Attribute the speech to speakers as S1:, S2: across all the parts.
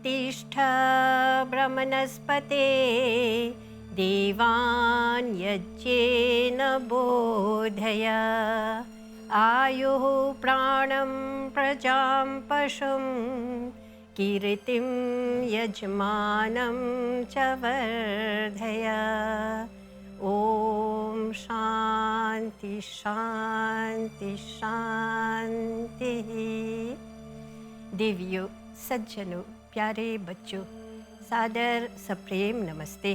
S1: उत्तिष्ठ ब्रह्मणस्पते देवान् यज्ञेन बोधय आयुः प्राणं प्रजां पशुं कीर्तिं यजमानं च वर्धय। ओम शांति शांति शांति। देवियों, सज्जनों, प्यारे बच्चों, सादर सप्रेम नमस्ते।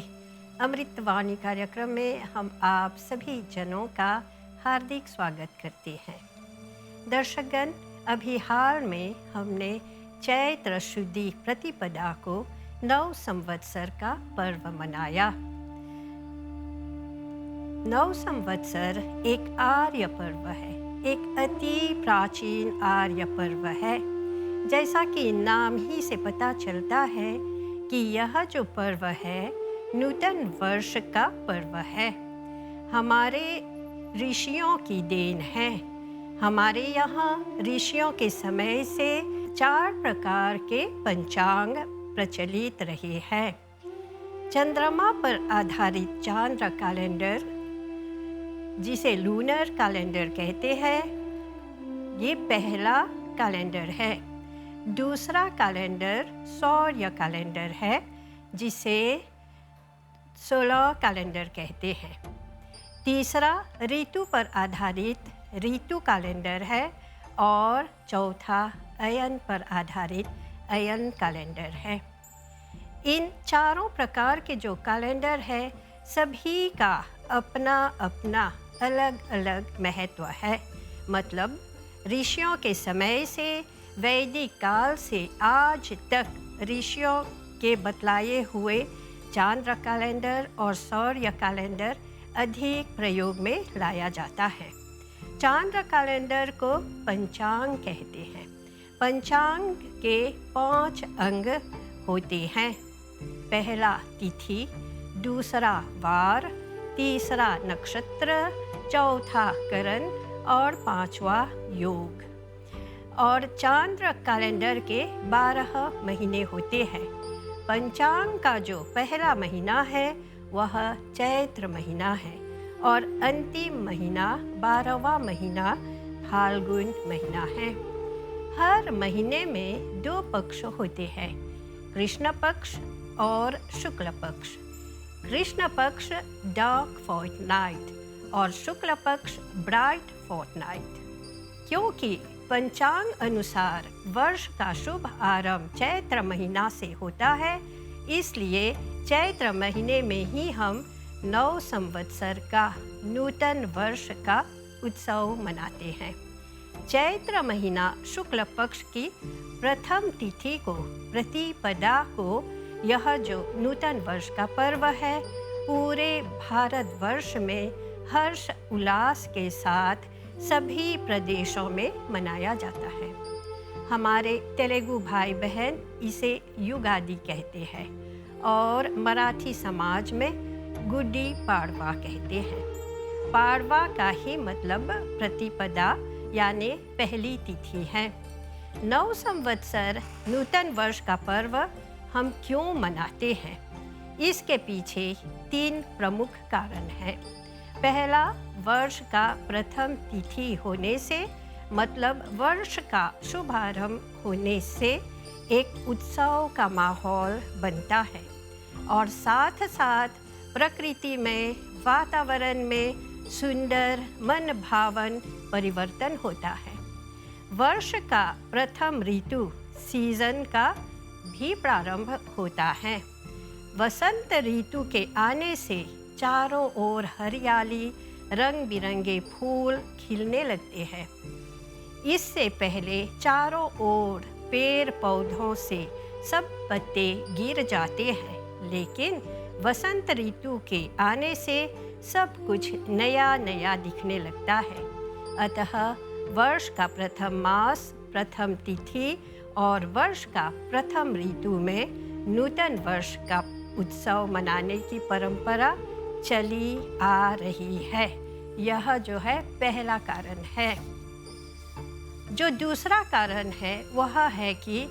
S1: अमृतवाणी कार्यक्रम में हम आप सभी जनों का हार्दिक स्वागत करते हैं। दर्शकगण, अभी हाल में हमने चैत्र शुद्धि प्रतिपदा को नव संवत्सर का पर्व मनाया। नव संवत्सर एक आर्य पर्व है, एक अति प्राचीन आर्य पर्व है। जैसा कि नाम ही से पता चलता है कि यह जो पर्व है नूतन वर्ष का पर्व है। हमारे ऋषियों की देन है। हमारे यहाँ ऋषियों के समय से 4 प्रकार के पंचांग प्रचलित रहे हैं। चंद्रमा पर आधारित चांद्र कैलेंडर, जिसे लूनर कैलेंडर कहते हैं, ये पहला कैलेंडर है। दूसरा कैलेंडर सौर्य कैलेंडर है, जिसे सोलर कैलेंडर कहते हैं। तीसरा ऋतु पर आधारित ऋतु कैलेंडर है और चौथा अयन पर आधारित अयन कैलेंडर है। इन चारों प्रकार के जो कैलेंडर है, सभी का अपना अपना अलग अलग महत्व है। मतलब ऋषियों के समय से वैदिक काल से आज तक ऋषियों के बतलाए हुए चांद्र कैलेंडर और सौर्य कैलेंडर अधिक प्रयोग में लाया जाता है। चांद्र कैलेंडर को पंचांग कहते हैं। पंचांग के 5 अंग होते हैं। पहला तिथि, दूसरा वार, तीसरा नक्षत्र, चौथा करण और 5वां योग। और चांद्र कैलेंडर के 12 महीने होते हैं। पंचांग का जो पहला महीना है वह चैत्र महीना है और अंतिम महीना 12वां महीना फाल्गुन महीना है। हर महीने में 2 पक्ष होते हैं, कृष्ण पक्ष और शुक्ल पक्ष। कृष्ण पक्ष डार्क फोर्टनाइट और शुक्ल पक्ष ब्राइट फोर्टनाइट। क्योंकि पंचांग अनुसार वर्ष का शुभ आरंभ चैत्र महीना से होता है, इसलिए चैत्र महीने में ही हम नव संवत्सर का नूतन वर्ष का उत्सव मनाते हैं। चैत्र महीना शुक्ल पक्ष की प्रथम तिथि को, प्रतिपदा को, यह जो नूतन वर्ष का पर्व है, पूरे भारतवर्ष में हर्ष उल्लास के साथ सभी प्रदेशों में मनाया जाता है। हमारे तेलुगु भाई बहन इसे युगादि कहते हैं और मराठी समाज में गुड्डी पाड़वा कहते हैं। पाड़वा का ही मतलब प्रतिपदा यानी पहली तिथि है। नव संवत्सर नूतन वर्ष का पर्व हम क्यों मनाते हैं? इसके पीछे 3 प्रमुख कारण हैं। पहला, वर्ष का प्रथम तिथि होने से, मतलब वर्ष का शुभारंभ होने से एक उत्सव का माहौल बनता है और साथ साथ प्रकृति में, वातावरण में सुंदर मन भावन परिवर्तन होता है। वर्ष का प्रथम ऋतु सीजन का भी प्रारंभ होता है। वसंत ऋतु के आने से चारों ओर हरियाली, रंग बिरंगे फूल खिलने लगते हैं। इससे पहले चारों ओर पेड़ पौधों से सब पत्ते गिर जाते हैं, लेकिन वसंत ऋतु के आने से सब कुछ नया नया दिखने लगता है। अतः वर्ष का प्रथम मास, प्रथम तिथि और वर्ष का प्रथम ऋतु में नूतन वर्ष का उत्सव मनाने की परंपरा चली आ रही है। यह जो है पहला कारण है। जो दूसरा कारण है वह है कि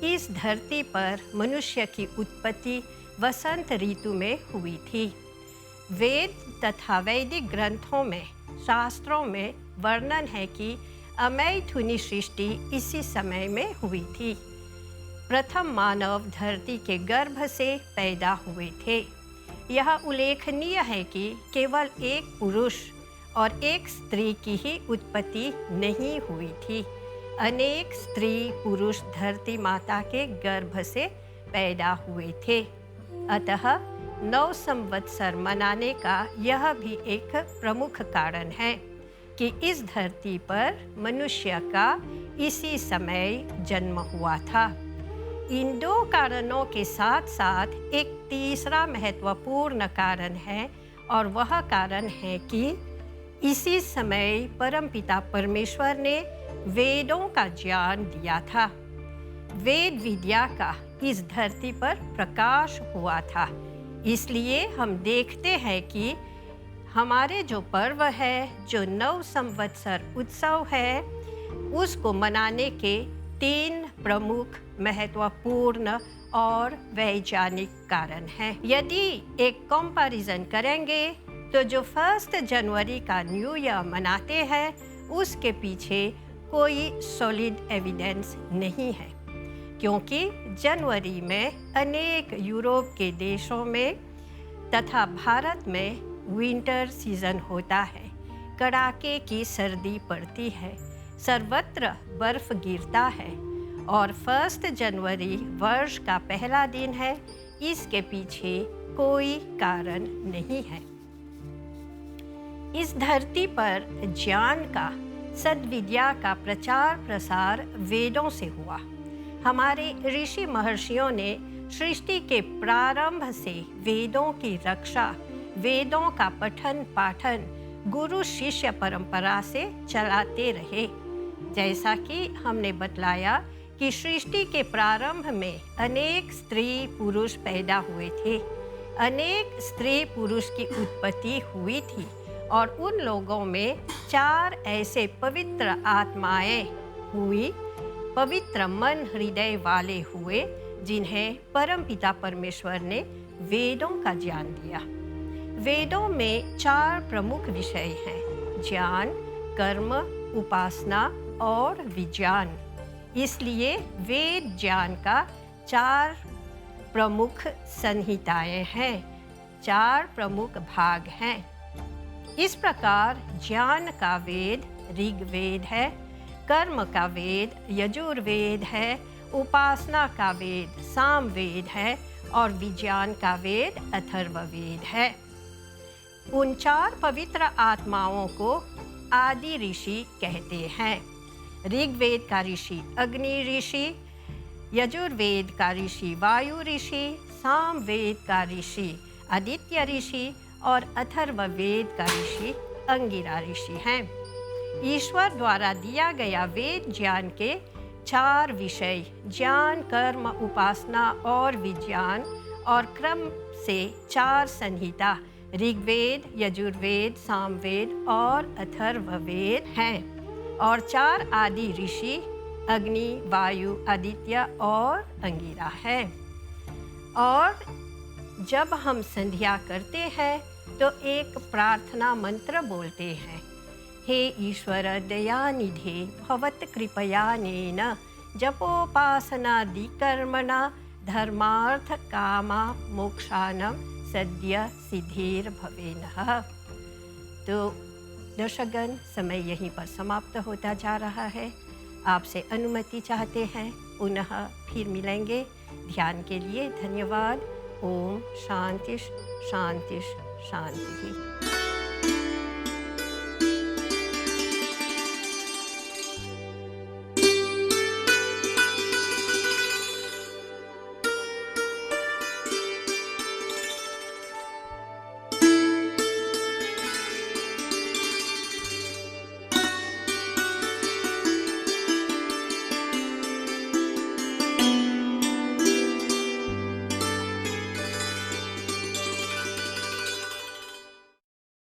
S1: इस धरती पर मनुष्य की उत्पत्ति वसंत ऋतु में हुई थी। वेद तथा वैदिक ग्रंथों में, शास्त्रों में वर्णन है कि अमैथुनी सृष्टि इसी समय में हुई थी। प्रथम मानव धरती के गर्भ से पैदा हुए थे। यह उल्लेखनीय है कि केवल एक पुरुष और एक स्त्री की ही उत्पत्ति नहीं हुई थी। अनेक स्त्री पुरुष धरती माता के गर्भ से पैदा हुए थे। अतः 9 संवत्सर मनाने का यह भी एक प्रमुख कारण है कि इस धरती पर मनुष्य का इसी समय जन्म हुआ था। इन 2 कारणों के साथ साथ एक तीसरा महत्वपूर्ण कारण है, और वह कारण है कि इसी समय परमपिता परमेश्वर ने वेदों का ज्ञान दिया था। वेद विद्या का इस धरती पर प्रकाश हुआ था। इसलिए हम देखते हैं कि हमारे जो पर्व है, जो 9 संवत्सर उत्सव है, उसको मनाने के 3 प्रमुख महत्वपूर्ण और वैज्ञानिक कारण हैं। यदि एक कंपैरिजन करेंगे तो जो 1 जनवरी का न्यू ईयर मनाते हैं उसके पीछे कोई सॉलिड एविडेंस नहीं है, क्योंकि जनवरी में अनेक यूरोप के देशों में तथा भारत में विंटर सीजन होता है। कड़ाके की सर्दी पड़ती है, सर्वत्र बर्फ गिरता है और 1 जनवरी वर्ष का पहला दिन है। इसके पीछे कोई कारण नहीं है। इस धरती पर ज्ञान का, सद्विद्या का प्रचार प्रसार वेदों से हुआ। हमारे ऋषि महर्षियों ने सृष्टि के प्रारंभ से वेदों की रक्षा, वेदों का पठन पाठन गुरु शिष्य परंपरा से चलाते रहे। जैसा कि हमने बतलाया कि सृष्टि के प्रारंभ में अनेक स्त्री पुरुष पैदा हुए थे। अनेक स्त्री पुरुष की उत्पत्ति हुई थी और उन लोगों में 4 ऐसे पवित्र आत्माएं हुई, पवित्र मन हृदय वाले हुए, जिन्हें परमपिता परमेश्वर ने वेदों का ज्ञान दिया। वेदों में 4 प्रमुख विषय हैं: ज्ञान, कर्म, उपासना और विज्ञान। इसलिए वेद ज्ञान का 4 प्रमुख संहिताएं हैं, 4 प्रमुख भाग हैं। इस प्रकार ज्ञान का वेद ऋग्वेद है, कर्म का वेद यजुर्वेद है, उपासना का वेद सामवेद है और विज्ञान का वेद अथर्ववेद है। उन 4 पवित्र आत्माओं को आदि ऋषि कहते हैं। ऋग्वेद का ऋषि अग्नि ऋषि, यजुर्वेद का ऋषि वायु ऋषि, सामवेद का ऋषि आदित्य ऋषि और अथर्ववेद का ऋषि अंगिरा ऋषि हैं। ईश्वर द्वारा दिया गया वेद ज्ञान के 4 विषय, ज्ञान, कर्म, उपासना और विज्ञान, और क्रम से 4 संहिता ऋग्वेद, यजुर्वेद, सामवेद और अथर्ववेद हैं, और 4 आदि ऋषि अग्नि, वायु, आदित्य और अंगिरा है। और जब हम संध्या करते हैं तो एक प्रार्थना मंत्र बोलते हैं: हे ईश्वर दयानिधे भवत्कृपयानेन जपोपासनादि कर्मणा धर्मार्थ कामा मोक्षानं सद्य सिद्धिर्भवेनः। तो दर्शकगण, समय यहीं पर समाप्त होता जा रहा है। आपसे अनुमति चाहते हैं, पुनः फिर मिलेंगे। ध्यान के लिए धन्यवाद। ओम शांति शांति शांति।